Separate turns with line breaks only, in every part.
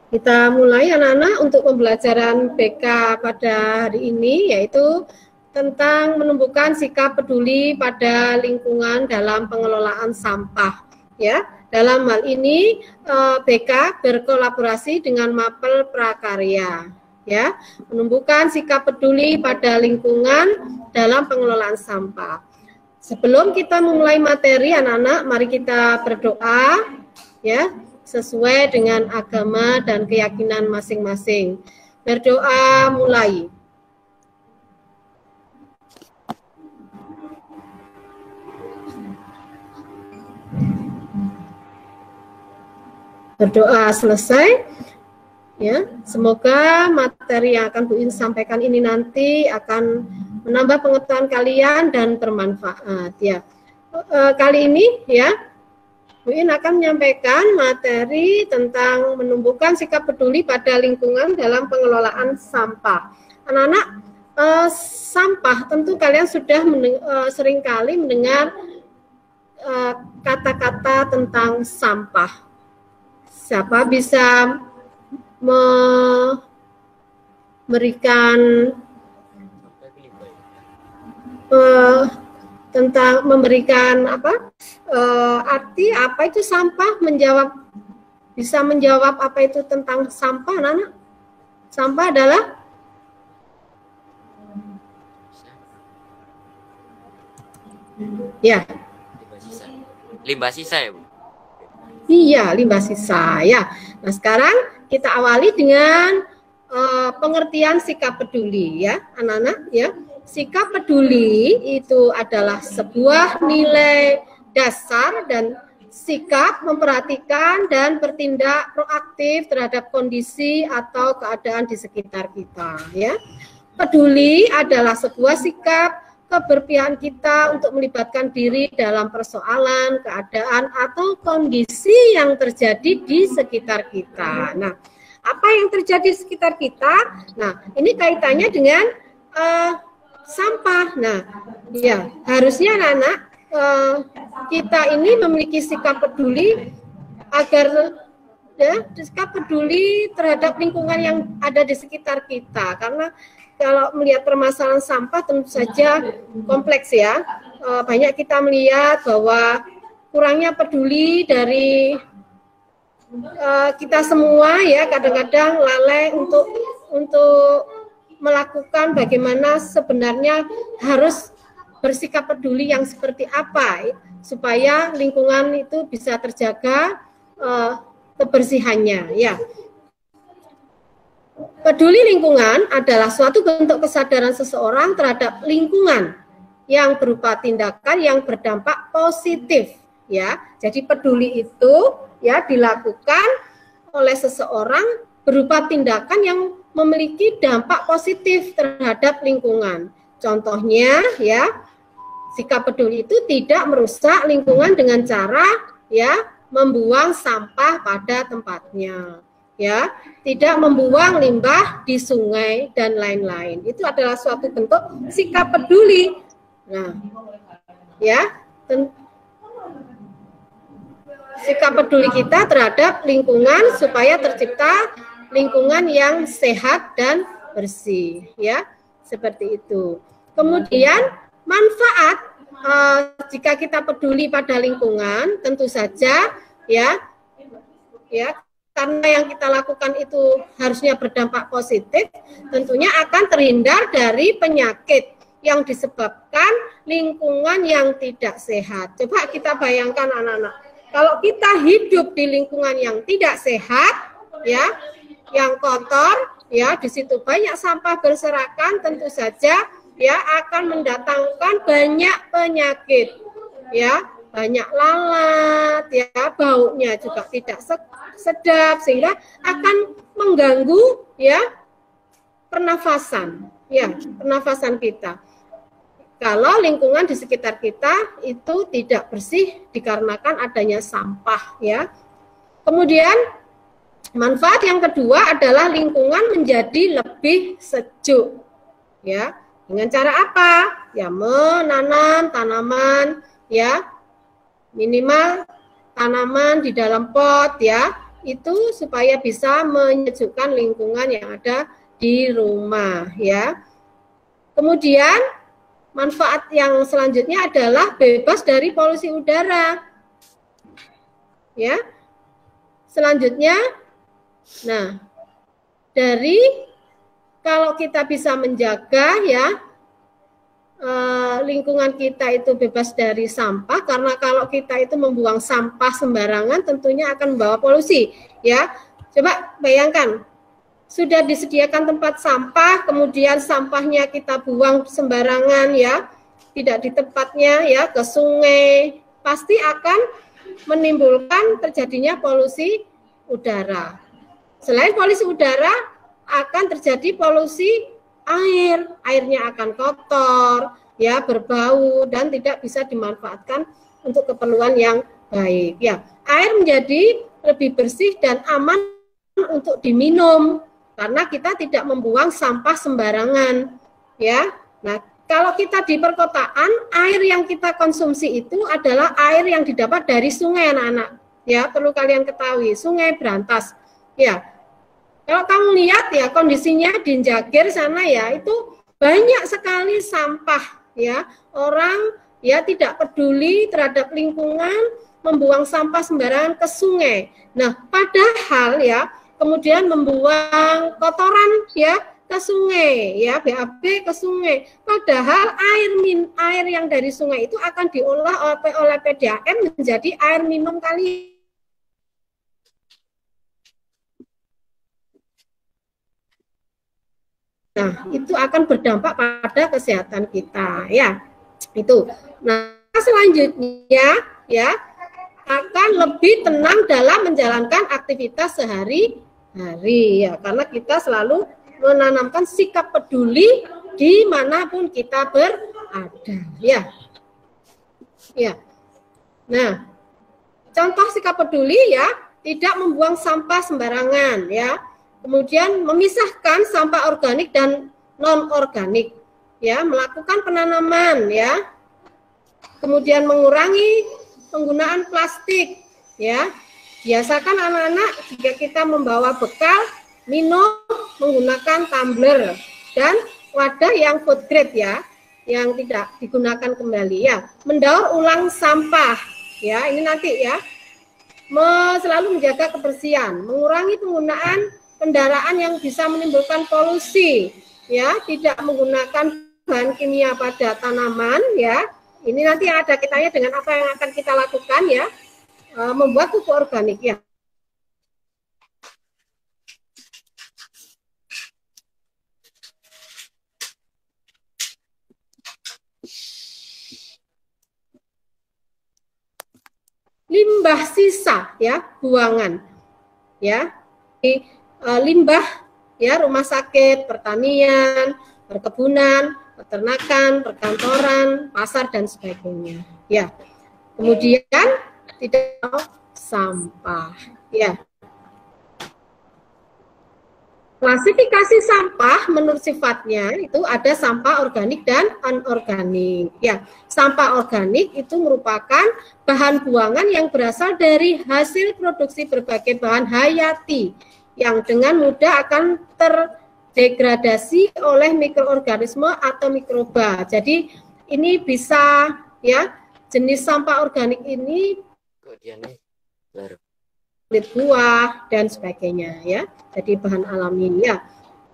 Kita mulai anak-anak untuk pembelajaran BK pada hari ini, yaitu tentang menumbuhkan sikap peduli pada lingkungan dalam pengelolaan sampah. Ya, dalam hal ini BK berkolaborasi dengan Mapel Prakarya. Ya, menumbuhkan sikap peduli pada lingkungan dalam pengelolaan sampah. Sebelum kita memulai materi anak-anak, mari kita berdoa ya, sesuai dengan agama dan keyakinan masing-masing. Berdoa mulai. Berdoa selesai. Ya, semoga materi yang akan Bu In sampaikan ini nanti akan menambah pengetahuan kalian dan bermanfaat. Ya, kali ini ya, Bu In akan menyampaikan materi tentang menumbuhkan sikap peduli pada lingkungan dalam pengelolaan sampah. Anak-anak, sampah tentu kalian sudah seringkali mendengar kata-kata tentang sampah. Siapa bisa memberikan tentang memberikan arti apa itu sampah, bisa menjawab apa itu tentang sampah, anak-anak? Sampah adalah ya
limbah sisa ya, Bu?
Iya, limbah sisa ya. Nah, sekarang kita awali dengan pengertian sikap peduli ya, anak-anak ya. Sikap peduli itu adalah sebuah nilai dasar dan sikap memperhatikan dan bertindak proaktif terhadap kondisi atau keadaan di sekitar kita ya. Peduli adalah sebuah sikap keberpihakan kita untuk melibatkan diri dalam persoalan, keadaan, atau kondisi yang terjadi di sekitar kita. Nah, apa yang terjadi di sekitar kita? Nah, ini kaitannya dengan sampah. Nah, ya harusnya anak-anak kita ini memiliki sikap peduli agar ya, sikap peduli terhadap lingkungan yang ada di sekitar kita, karena kalau melihat permasalahan sampah tentu saja kompleks ya. Banyak kita melihat bahwa kurangnya peduli dari kita semua ya, kadang-kadang lalai untuk melakukan bagaimana sebenarnya harus bersikap peduli yang seperti apa supaya lingkungan itu bisa terjaga kebersihannya ya. Peduli lingkungan adalah suatu bentuk kesadaran seseorang terhadap lingkungan yang berupa tindakan yang berdampak positif ya. Jadi peduli itu ya dilakukan oleh seseorang berupa tindakan yang memiliki dampak positif terhadap lingkungan. Contohnya ya, sikap peduli itu tidak merusak lingkungan dengan cara ya membuang sampah pada tempatnya. Ya, tidak membuang limbah di sungai dan lain-lain. Itu adalah suatu bentuk sikap peduli. Nah, ya, sikap peduli kita terhadap lingkungan supaya tercipta lingkungan yang sehat dan bersih, ya, seperti itu. Kemudian manfaat jika kita peduli pada lingkungan, tentu saja, ya. Karena yang kita lakukan itu harusnya berdampak positif, tentunya akan terhindar dari penyakit yang disebabkan lingkungan yang tidak sehat. Coba kita bayangkan anak-anak, kalau kita hidup di lingkungan yang tidak sehat, ya, yang kotor, ya, di situ banyak sampah berserakan, tentu saja, ya, akan mendatangkan banyak penyakit, ya, banyak lalat, ya, baunya juga tidak sedap sehingga akan mengganggu ya pernafasan kita. Kalau lingkungan di sekitar kita itu tidak bersih dikarenakan adanya sampah ya. Kemudian manfaat yang kedua adalah lingkungan menjadi lebih sejuk ya. Dengan cara apa? Ya menanam tanaman ya, minimal tanaman di dalam pot ya, itu supaya bisa menyejukkan lingkungan yang ada di rumah ya. Kemudian manfaat yang selanjutnya adalah bebas dari polusi udara. Ya. Selanjutnya, nah, dari kalau kita bisa menjaga ya lingkungan kita itu bebas dari sampah, karena kalau kita itu membuang sampah sembarangan tentunya akan membawa polusi ya. Coba bayangkan, sudah disediakan tempat sampah, kemudian sampahnya kita buang sembarangan ya, tidak di tempatnya ya, ke sungai, pasti akan menimbulkan terjadinya polusi udara. Selain polusi udara, akan terjadi polusi air, airnya akan kotor, ya berbau dan tidak bisa dimanfaatkan untuk keperluan yang baik. Ya, air menjadi lebih bersih dan aman untuk diminum karena kita tidak membuang sampah sembarangan. Ya, nah kalau kita di perkotaan, air yang kita konsumsi itu adalah air yang didapat dari sungai anak-anak. Ya, perlu kalian ketahui, sungai berantas. Ya. Kalau kamu lihat ya kondisinya di Jagir sana ya, itu banyak sekali sampah ya. Orang ya tidak peduli terhadap lingkungan, membuang sampah sembarangan ke sungai. Nah, padahal ya kemudian membuang kotoran ya ke sungai ya, BAB ke sungai. Padahal air yang dari sungai itu akan diolah oleh PDAM menjadi air minum kalian. Nah, itu akan berdampak pada kesehatan kita, ya. Itu. Nah, selanjutnya, ya, akan lebih tenang dalam menjalankan aktivitas sehari-hari, ya, karena kita selalu menanamkan sikap peduli dimanapun kita berada, ya. Ya. Nah, contoh sikap peduli, ya, tidak membuang sampah sembarangan, ya. Kemudian memisahkan sampah organik dan non-organik, ya, melakukan penanaman, ya, kemudian mengurangi penggunaan plastik, ya, biasakan anak-anak jika kita membawa bekal minum menggunakan tumbler dan wadah yang food grade ya, yang tidak digunakan kembali ya, mendaur ulang sampah, ya, ini nanti ya, selalu menjaga kebersihan, mengurangi penggunaan kendaraan yang bisa menimbulkan polusi, ya, tidak menggunakan bahan kimia pada tanaman, ya. Ini nanti ada kitanya dengan apa yang akan kita lakukan, ya, membuat pupuk organik, ya. Limbah sisa, ya, buangan, ya. Limbah ya, rumah sakit, pertanian, perkebunan, peternakan, perkantoran, pasar dan sebagainya. Ya. Kemudian tidak sampah. Ya. Klasifikasi sampah menurut sifatnya itu ada sampah organik dan anorganik. Ya, sampah organik itu merupakan bahan buangan yang berasal dari hasil produksi berbagai bahan hayati yang dengan mudah akan terdegradasi oleh mikroorganisme atau mikroba. Jadi ini bisa ya, jenis sampah organik ini kulit buah dan sebagainya ya. Jadi bahan alami ya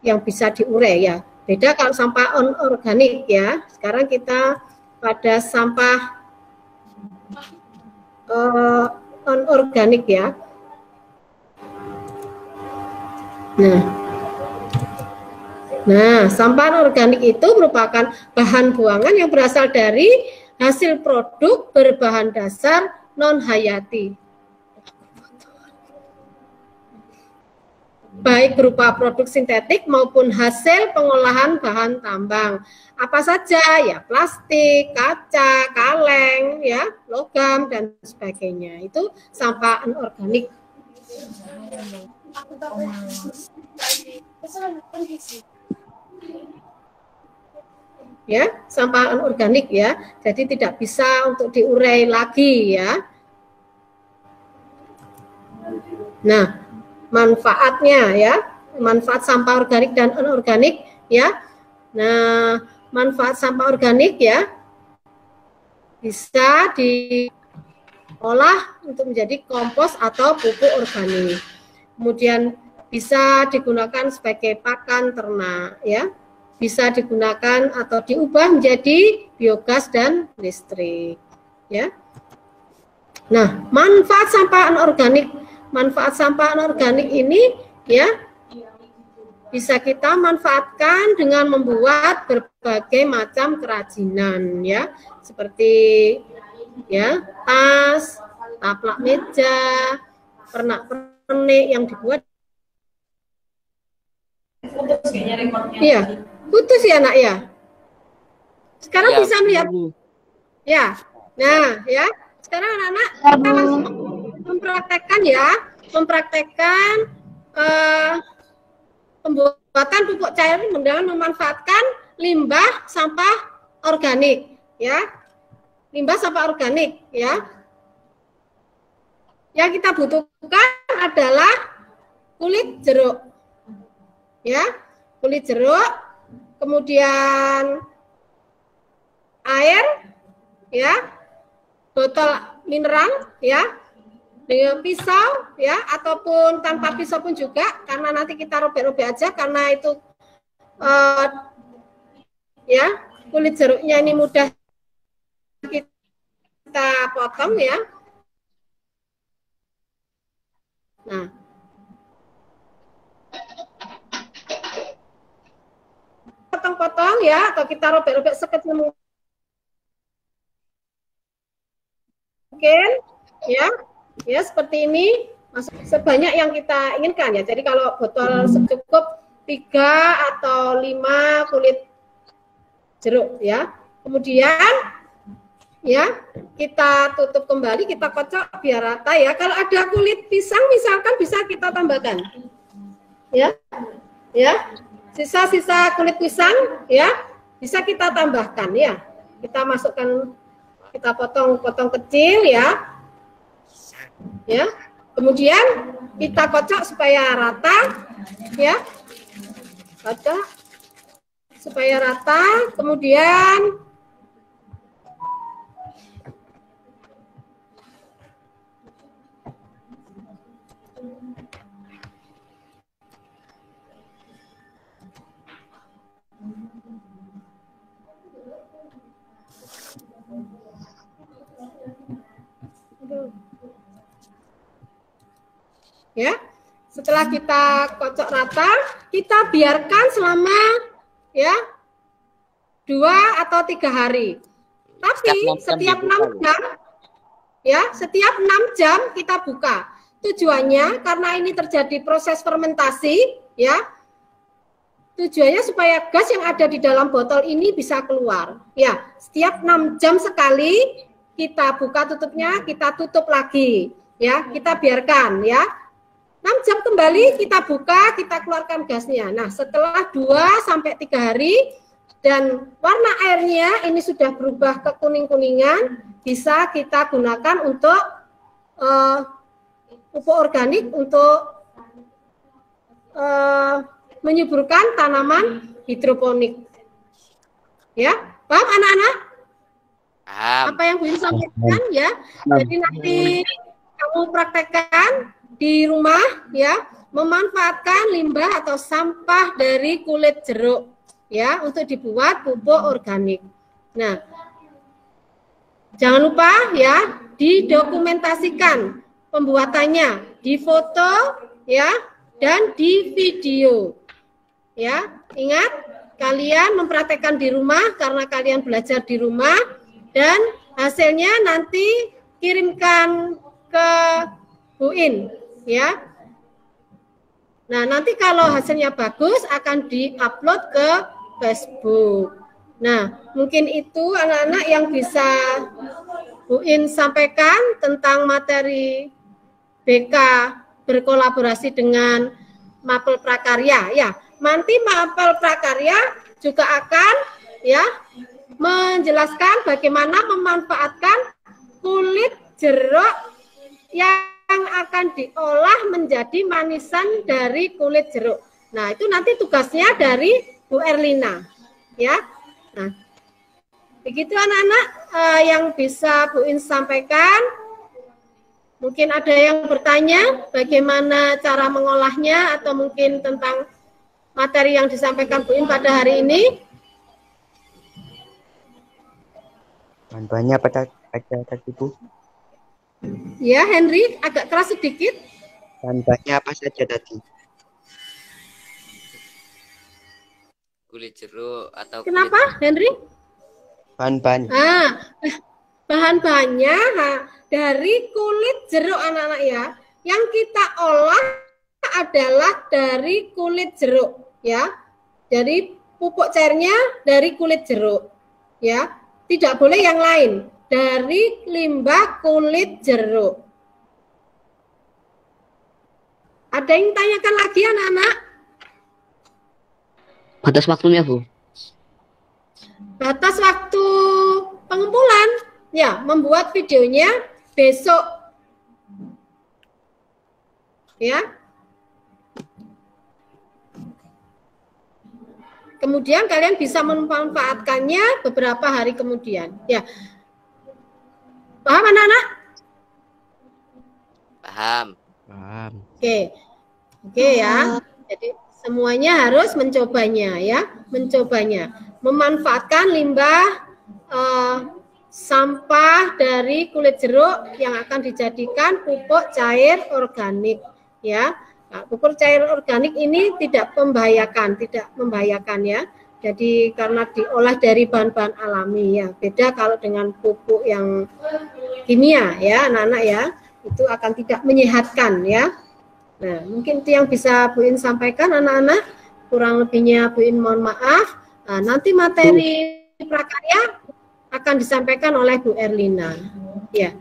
yang bisa diurai ya. Beda kalau sampah anorganik ya. Sekarang kita pada sampah anorganik ya. Nah, sampah anorganik itu merupakan bahan buangan yang berasal dari hasil produk berbahan dasar non-hayati. Baik berupa produk sintetik maupun hasil pengolahan bahan tambang. Apa saja ya, plastik, kaca, kaleng, ya, logam dan sebagainya. Itu sampah anorganik. Ya, sampah anorganik ya. Jadi tidak bisa untuk diurai lagi ya. Nah, manfaatnya ya, manfaat sampah organik dan anorganik ya. Nah, manfaat sampah organik ya bisa diolah untuk menjadi kompos atau pupuk organik. Kemudian bisa digunakan sebagai pakan ternak ya. Bisa digunakan atau diubah menjadi biogas dan listrik ya. Nah, manfaat sampah anorganik ini ya bisa kita manfaatkan dengan membuat berbagai macam kerajinan ya, seperti ya tas, taplak meja, pernak-pernik yang dibuat. Iya, putus ya nak ya. Sekarang ya, bisa melihat ya. Nah ya, sekarang anak-anak kita langsung mempraktekkan pembuatan pupuk cair dengan memanfaatkan limbah sampah organik ya. Limbah sampah organik ya. Yang kita butuhkan adalah kulit jeruk. Ya, kulit jeruk, kemudian air ya, botol mineral ya, dengan pisau ya, ataupun tanpa pisau pun juga, karena nanti kita robek-robek aja karena itu ya, kulit jeruknya ini mudah kita potong ya. Nah, potong-potong ya, atau kita robek-robek sekecil mungkin ya. Ya, seperti ini, sebanyak yang kita inginkan ya. Jadi kalau botol cukup 3 atau 5 kulit jeruk ya. Kemudian ya, kita tutup kembali, kita kocok biar rata ya. Kalau ada kulit pisang misalkan bisa kita tambahkan. Ya. Ya. Sisa-sisa kulit pisang ya, bisa kita tambahkan ya. Kita masukkan, kita potong-potong kecil ya. Ya, kemudian kita kocok supaya rata ya, kocok supaya rata, kemudian ya, setelah kita kocok rata, kita biarkan selama ya 2 atau 3 hari. Tapi setiap 6 jam ya, setiap 6 jam kita buka. Tujuannya karena ini terjadi proses fermentasi ya. Tujuannya supaya gas yang ada di dalam botol ini bisa keluar. Ya, setiap 6 jam sekali kita buka tutupnya, kita tutup lagi ya, kita biarkan ya. 6 jam kembali kita buka, kita keluarkan gasnya. Nah, setelah 2 sampai 3 hari dan warna airnya ini sudah berubah ke kuning-kuningan, bisa kita gunakan untuk pupuk organik untuk menyuburkan tanaman hidroponik. Ya, paham anak-anak? Apa yang Bu sampaikan ya? Jadi nanti kamu praktekkan di rumah ya, memanfaatkan limbah atau sampah dari kulit jeruk ya untuk dibuat pupuk organik. Nah, jangan lupa ya didokumentasikan pembuatannya, difoto ya dan di video. Ya, ingat kalian mempraktekkan di rumah karena kalian belajar di rumah dan hasilnya nanti kirimkan ke Bu In. Ya, nah nanti kalau hasilnya bagus akan diupload ke Facebook. Nah mungkin itu anak-anak yang bisa Bu In sampaikan tentang materi BK berkolaborasi dengan Mapel Prakarya. Ya, nanti Mapel Prakarya juga akan ya menjelaskan bagaimana memanfaatkan kulit jeruk yang akan akan diolah menjadi manisan dari kulit jeruk. Nah, itu nanti tugasnya dari Bu Erlina, ya. Nah, begitu anak-anak yang bisa Bu In sampaikan. Mungkin ada yang bertanya bagaimana cara mengolahnya atau mungkin tentang materi yang disampaikan Bu In pada hari ini.
Bahan-bahannya apa aja tadi Bu?
Ya, Henry, agak keras sedikit.
Bahan-bahannya apa saja tadi?
Kulit jeruk atau
Kenapa,
kulit...
Henry?
Bahan-bahan.
Bahan-bahannya dari kulit jeruk anak-anak ya. Yang kita olah adalah dari kulit jeruk ya. Jadi pupuk cairnya dari kulit jeruk ya. Tidak boleh yang lain. Dari limbah kulit jeruk. Ada yang tanyakan lagi anak-anak?
Batas waktunya, Bu?
Batas waktu pengumpulan, ya, membuat videonya besok. Ya. Kemudian kalian bisa memanfaatkannya beberapa hari kemudian. Ya. Paham anak-anak?
Paham.
Paham.
Oke ya. Jadi semuanya harus mencobanya ya, memanfaatkan limbah sampah dari kulit jeruk yang akan dijadikan pupuk cair organik ya. Nah, pupuk cair organik ini tidak membahayakan ya. Jadi karena diolah dari bahan-bahan alami ya. Beda kalau dengan pupuk yang kimia ya, anak-anak ya, itu akan tidak menyehatkan ya. Nah, mungkin itu yang bisa Bu In sampaikan anak-anak. Kurang lebihnya Bu In mohon maaf. Nah, nanti materi prakarya akan disampaikan oleh Bu Erlina. Ya.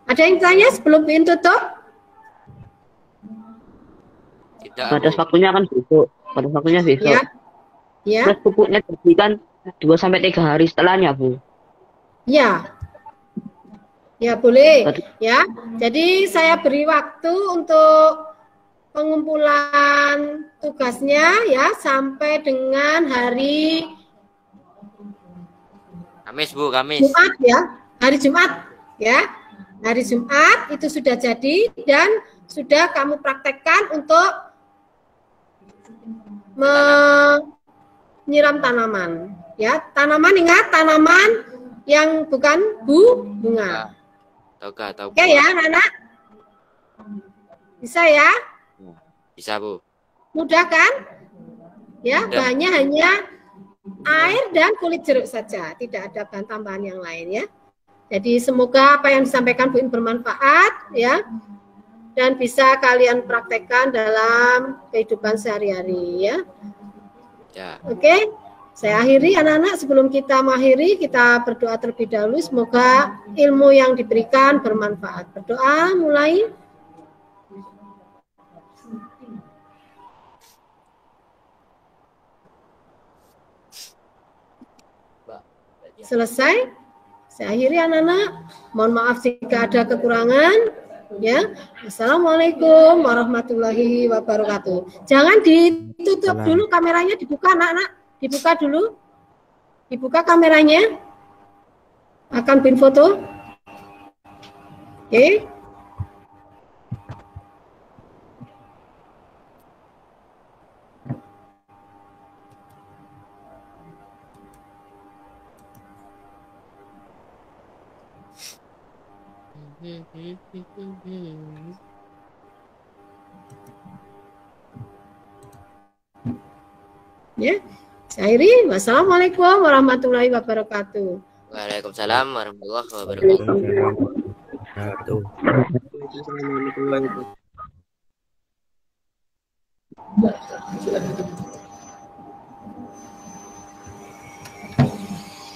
Ada yang tanya sebelum Bu In tutup?
Tidak.
Batas waktunya kan besok. Batas waktunya besok.
Ya. Ya.
Terus pupuknya diberikan 2-3 hari setelahnya, Bu.
Ya. Ya, boleh. Ya. Jadi saya beri waktu untuk pengumpulan tugasnya ya sampai dengan hari
Kamis, Bu, Kamis.
Jumat ya. Hari Jumat ya. Hari Jumat itu sudah jadi dan sudah kamu praktekkan untuk menyiram tanaman ya. Tanaman, ingat, tanaman yang bukan bunga.
Tahu.
Oke ya anak-anak, bisa ya?
Bisa, Bu.
Mudah kan? Ya,
Mudah.
bahannya hanya air dan kulit jeruk saja, tidak ada bahan tambahan yang lain ya. Jadi semoga apa yang disampaikan Bu In bermanfaat ya, dan bisa kalian praktekkan dalam kehidupan sehari-hari ya.
Ya.
Oke, saya akhiri anak-anak. Sebelum kita mengakhiri, kita berdoa terlebih dahulu. Semoga ilmu yang diberikan bermanfaat. Berdoa mulai. Selesai. Saya akhiri anak-anak. Mohon maaf jika ada kekurangan. Ya. Assalamualaikum warahmatullahi wabarakatuh. Jangan ditutup dulu kameranya, dibuka anak-anak. Dibuka dulu. Dibuka kameranya. Akan pin foto. Oke. Ya, saya akhiri. Wassalamualaikum warahmatullahi wabarakatuh.
Waalaikumsalam warahmatullahi wabarakatuh.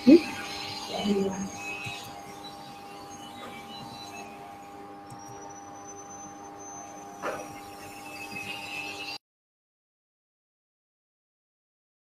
Hmm?